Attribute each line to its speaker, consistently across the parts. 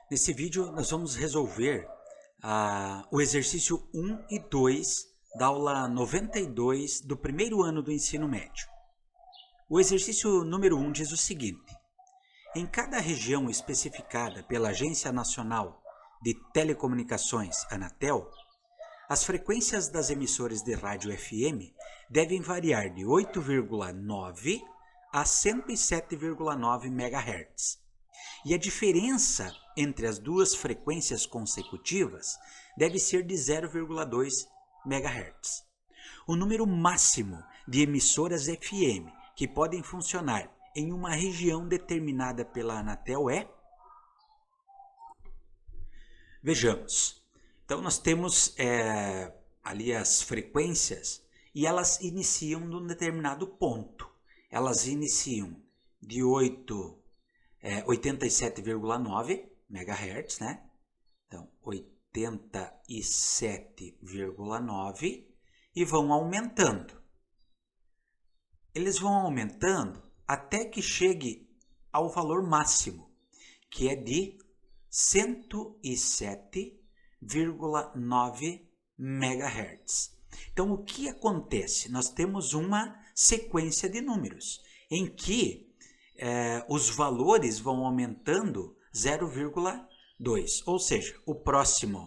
Speaker 1: Nesse vídeo nós vamos resolver o exercício 1 e 2 da aula 92 do primeiro ano do ensino médio. O exercício número 1 diz o seguinte: em cada região especificada pela Agência Nacional de Telecomunicações, Anatel, as frequências das emissoras de rádio FM devem variar de 8,9 a 107,9 MHz. E a diferença entre as duas frequências consecutivas deve ser de 0,2 MHz. O número máximo de emissoras FM que podem funcionar em uma região determinada pela Anatel é... Vejamos. Então nós temos ali as frequências e elas iniciam num determinado ponto. Elas iniciam de 87,9 MHz, né? Então, 87,9 e vão aumentando. Eles vão aumentando até que chegue ao valor máximo, que é de 107,9 MHz. Então, o que acontece? Nós temos uma sequência de números em que os valores vão aumentando 0,2, ou seja,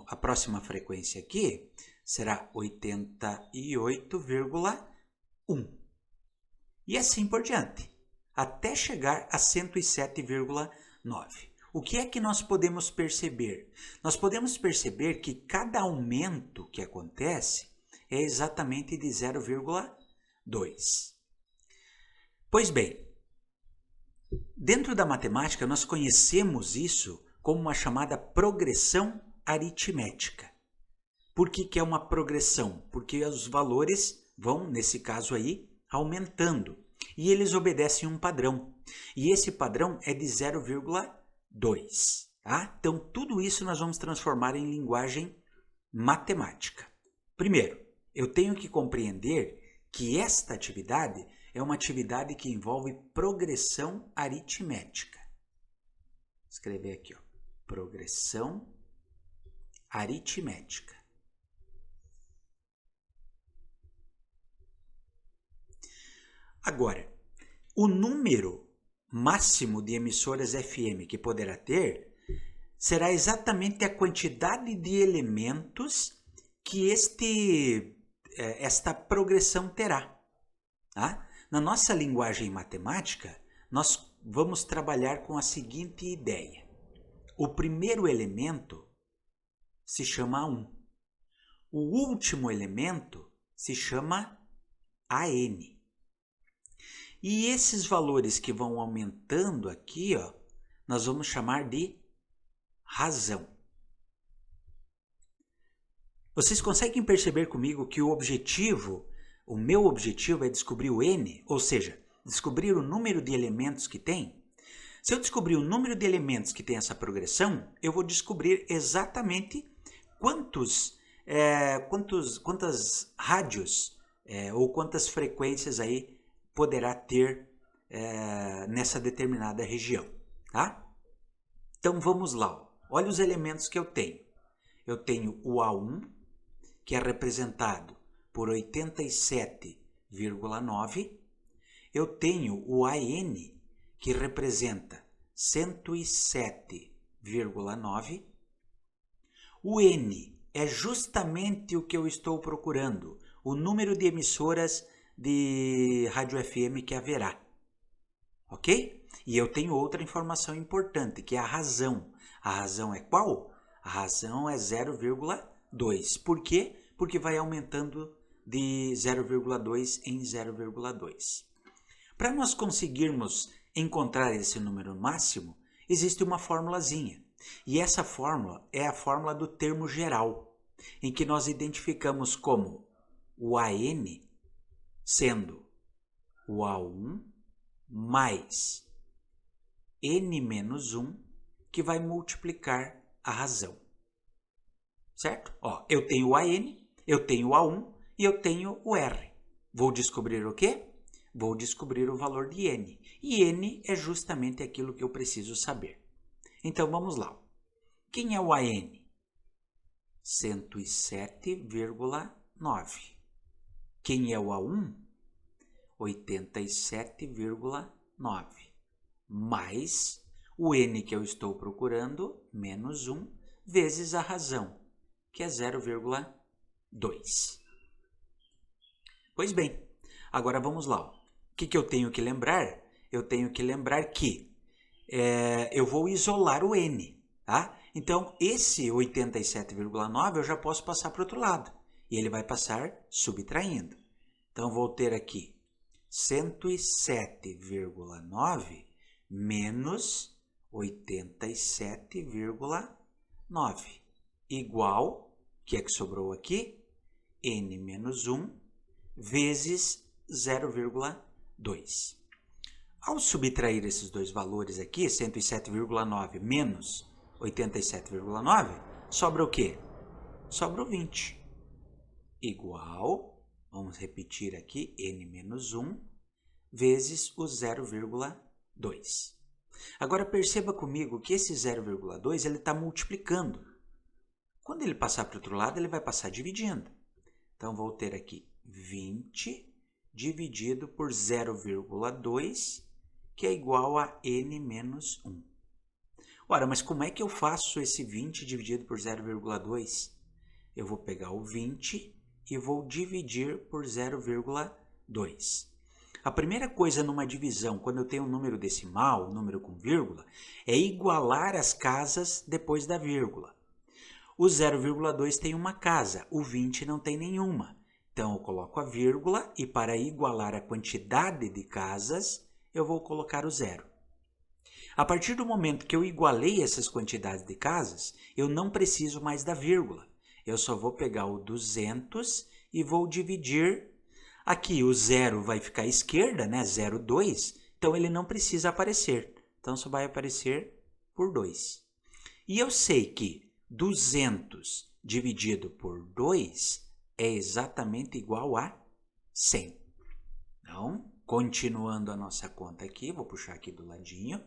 Speaker 1: a próxima frequência aqui será 88,1 e assim por diante, até chegar a 107,9. O que é que nós podemos perceber? Nós podemos perceber que cada aumento que acontece é exatamente de 0,2. Pois bem, dentro da matemática, nós conhecemos isso como uma chamada progressão aritmética. Por que é uma progressão? Porque os valores vão, nesse caso aí, aumentando. E eles obedecem um padrão. E esse padrão é de 0,2. Tá? Então, tudo isso nós vamos transformar em linguagem matemática. Primeiro, eu tenho que compreender que esta atividade é uma atividade que envolve progressão aritmética. Vou escrever aqui, ó, progressão aritmética. Agora, o número máximo de emissoras FM que poderá ter será exatamente a quantidade de elementos que esta progressão terá. Tá? Na nossa linguagem matemática, nós vamos trabalhar com a seguinte ideia. O primeiro elemento se chama 1. O último elemento se chama AN. E esses valores que vão aumentando aqui, ó, nós vamos chamar de razão. Vocês conseguem perceber comigo que o meu objetivo é descobrir o N, ou seja, descobrir o número de elementos que tem? Se eu descobrir o número de elementos que tem essa progressão, eu vou descobrir exatamente quantas rádios ou quantas frequências aí poderá ter nessa determinada região. Tá? Então vamos lá. Olha os elementos que eu tenho. Eu tenho o A1, que é representado por 87,9. Eu tenho o AN, que representa 107,9. O N é justamente o que eu estou procurando, o número de emissoras de rádio FM que haverá. Ok? E eu tenho outra informação importante, que é a razão. A razão é qual? A razão é 0,2. Por quê? Porque vai aumentando de 0,2 em 0,2. Para nós conseguirmos encontrar esse número máximo, existe uma formulazinha. E essa fórmula é a fórmula do termo geral, em que nós identificamos como o AN sendo o A1 mais N menos 1, que vai multiplicar a razão. Certo? Ó, eu tenho o AN, eu tenho o A1 e eu tenho o R. Vou descobrir o quê? Vou descobrir o valor de N. E N é justamente aquilo que eu preciso saber. Então vamos lá. Quem é o AN? 107,9. Quem é o A1? 87,9. Mais o N que eu estou procurando, menos 1, vezes a razão, que é 0,2. Pois bem, agora vamos lá. O que eu tenho que lembrar? Eu tenho que lembrar que eu vou isolar o N, tá? Então, esse 87,9 eu já posso passar para o outro lado. E ele vai passar subtraindo. Então, vou ter aqui 107,9 menos 87,9. Igual, o que é que sobrou aqui? N menos 1 vezes 0,2. Ao subtrair esses dois valores aqui, 107,9 menos 87,9, sobra o quê? Sobra o 20. Igual, vamos repetir aqui, N menos 1 vezes o 0,2. Agora perceba comigo que esse 0,2 ele está multiplicando. Quando ele passar para o outro lado, ele vai passar dividindo. Então, vou ter aqui 20 dividido por 0,2, que é igual a N menos 1. Ora, mas como é que eu faço esse 20 dividido por 0,2? Eu vou pegar o 20 e vou dividir por 0,2. A primeira coisa numa divisão, quando eu tenho um número decimal, um número com vírgula, é igualar as casas depois da vírgula. O 0,2 tem uma casa, o 20 não tem nenhuma. Então, eu coloco a vírgula e para igualar a quantidade de casas, eu vou colocar o 0. A partir do momento que eu igualei essas quantidades de casas, eu não preciso mais da vírgula. Eu só vou pegar o 200 e vou dividir. Aqui o 0 vai ficar à esquerda, né? 0,2. Então, ele não precisa aparecer. Então, só vai aparecer por 2. E eu sei que 200 dividido por 2 é exatamente igual a 100. Então, continuando a nossa conta aqui, vou puxar aqui do ladinho,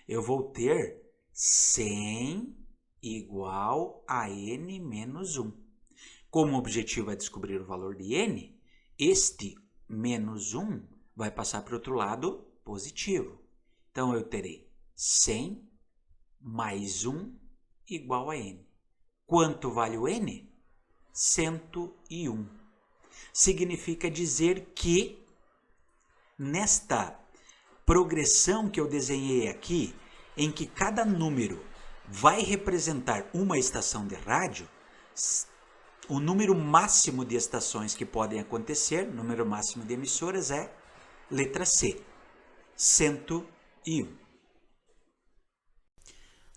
Speaker 1: eu vou ter 100 igual a N menos 1. Como o objetivo é descobrir o valor de N, este menos 1 vai passar para o outro lado positivo. Então, eu terei 100 mais 1 igual a N. Quanto vale o N? 101. Significa dizer que nesta progressão que eu desenhei aqui, em que cada número vai representar uma estação de rádio, o número máximo de estações que podem acontecer, número máximo de emissoras, é letra C, 101.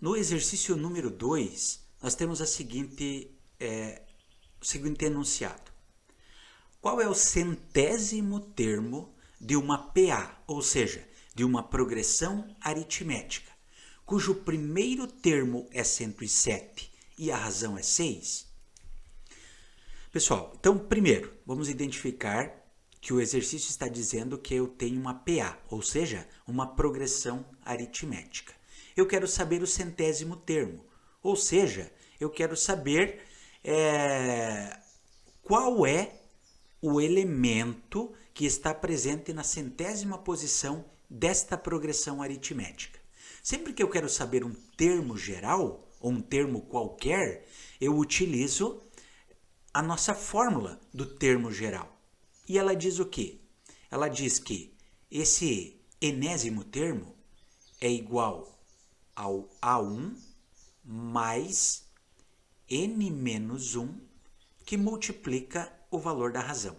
Speaker 1: No exercício número 2, nós temos o seguinte enunciado. Qual é o centésimo termo de uma PA, ou seja, de uma progressão aritmética, cujo primeiro termo é 107 e a razão é 6? Pessoal, então primeiro, vamos identificar que o exercício está dizendo que eu tenho uma PA, ou seja, uma progressão aritmética. Eu quero saber o centésimo termo, ou seja, eu quero saber qual é o elemento que está presente na centésima posição desta progressão aritmética. Sempre que eu quero saber um termo geral, ou um termo qualquer, eu utilizo a nossa fórmula do termo geral. E ela diz o quê? Ela diz que esse enésimo termo é igual ao A1 mais N menos 1, que multiplica o valor da razão.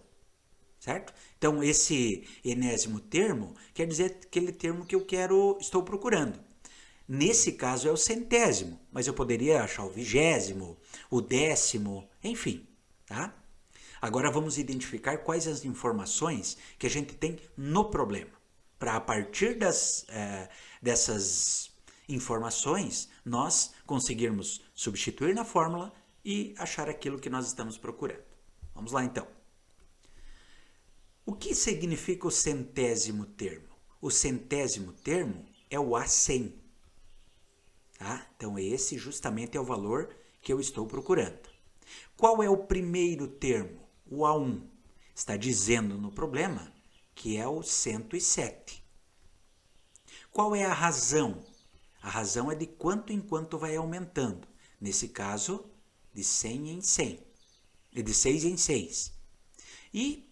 Speaker 1: Certo? Então, esse enésimo termo quer dizer aquele termo que eu estou procurando. Nesse caso é o centésimo, mas eu poderia achar o vigésimo, o décimo, enfim. Tá? Agora vamos identificar quais as informações que a gente tem no problema. Para a partir dessas informações, nós conseguirmos substituir na fórmula e achar aquilo que nós estamos procurando. Vamos lá então. O que significa o centésimo termo? O centésimo termo é o A100. Tá? Então, esse justamente é o valor que eu estou procurando. Qual é o primeiro termo? O A1. Está dizendo no problema que é o 107. Qual é a razão? A razão é de quanto em quanto vai aumentando. Nesse caso, de 100 em 100. De 6 em 6. E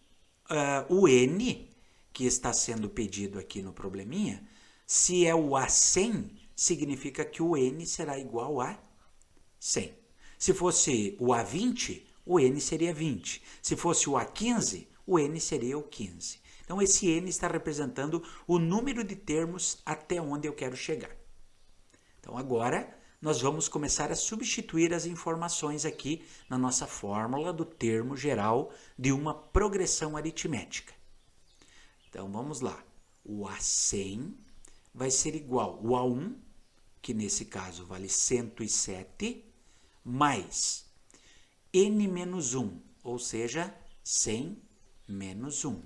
Speaker 1: o N, que está sendo pedido aqui no probleminha, se é o A100, significa que o N será igual a 100. Se fosse o A20, o N seria 20. Se fosse o A15, o N seria o 15. Então, esse N está representando o número de termos até onde eu quero chegar. Então, agora, nós vamos começar a substituir as informações aqui na nossa fórmula do termo geral de uma progressão aritmética. Então, vamos lá. O A100 vai ser igual ao A1, que nesse caso vale 107, mais n menos 1, ou seja, 100 menos 1,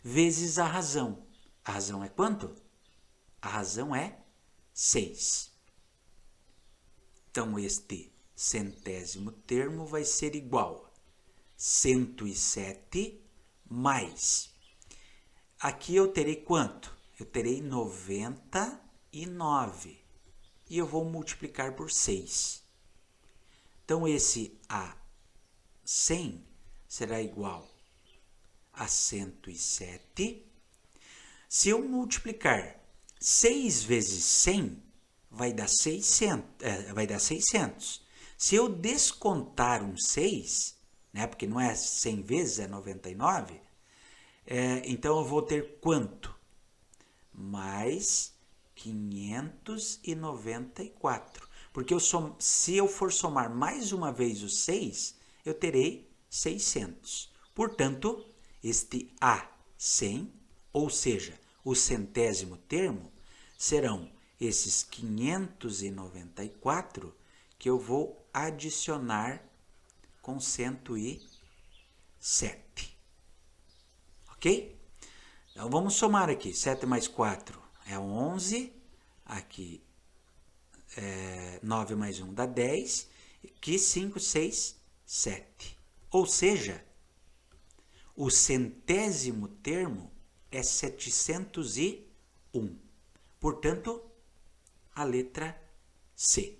Speaker 1: vezes a razão. A razão é quanto? A razão é 6. Então, este centésimo termo vai ser igual a 107 mais. Aqui eu terei quanto? Eu terei 99. E eu vou multiplicar por 6. Então, esse A100 será igual a 107. Se eu multiplicar 6 vezes 100, vai dar 600. Se eu descontar um 6, né, porque não é 100 vezes, é 99, então eu vou ter quanto? Mais 594. Porque se eu for somar mais uma vez o 6, eu terei 600. Portanto, este A100, ou seja, o centésimo termo, serão esses 594 que eu vou adicionar com 107. Ok? Então, vamos somar aqui. 7 mais 4 é 11. Aqui, 9 mais 1 dá 10. Aqui, 5, 6, 7. Ou seja, o centésimo termo é 701. Portanto, a letra C.